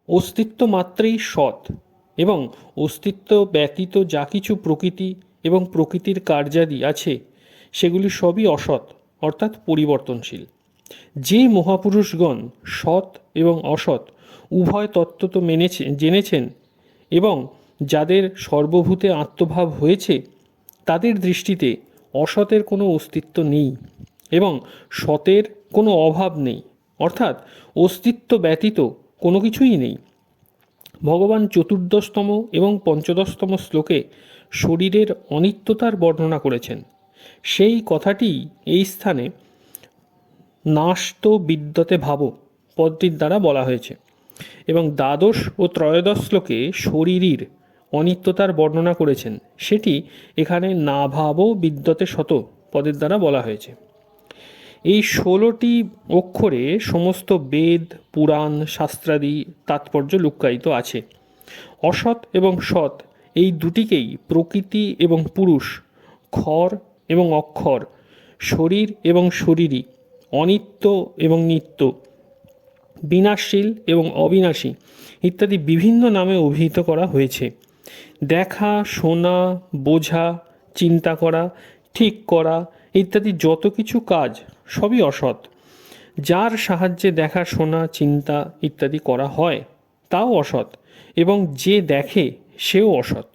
অস্তিত্ব মাত্রেই সৎ এবং অস্তিত্ব ব্যতীত যা কিছু প্রকৃতি এবং প্রকৃতির কার্যাদি আছে সেগুলি সবই অসৎ অর্থাৎ পরিবর্তনশীল। যে মহাপুরুষগণ সৎ এবং অসৎ উভয় তত্ত্ব তো জেনেছেন এবং যাদের সর্বভূতে আত্মভাব হয়েছে, তাদের দৃষ্টিতে অসতের কোনো অস্তিত্ব নেই এবং সতের কোনো অভাব নেই, অর্থাৎ অস্তিত্ব ব্যতীত কোনো কিছুই নেই। ভগবান চতুর্দশতম এবং পঞ্চদশতম শ্লোকে শরীরের অনিত্যতার বর্ণনা করেছেন। সেই কথাটি এই স্থানে নাস্ত বিদ্যতে ভাব পদটির দ্বারা বলা হয়েছে এবং দ্বাদশ ও ত্রয়োদশ শ্লোকে শরীরীর অনিত্যতার বর্ণনা করেছেন, সেটি এখানে না ভাব বিদ্যতে শত পদের দ্বারা বলা হয়েছে। এই 16টি অক্ষরে সমস্ত বেদ, পুরাণ, শাস্ত্রাদি তাৎপর্য লুক্কায়িত আছে। অসৎ এবং সৎ এই দুটিকেই প্রকৃতি এবং পুরুষ, ক্ষর এবং অক্ষর, শরীর এবং শরীরী, অনিত্য এবং নিত্য, বিনাশশীল এবং অবিনাশী ইত্যাদি বিভিন্ন নামে অভিহিত করা হয়েছে। দেখা, শোনা, বোঝা, চিন্তা করা, ঠিক করা ইত্যাদি যত কিছু কাজ সবই অসৎ। যার সাহায্যে দেখা, শোনা, চিন্তা ইত্যাদি করা হয় তাও অসৎ এবং যে দেখে সেও অসৎ।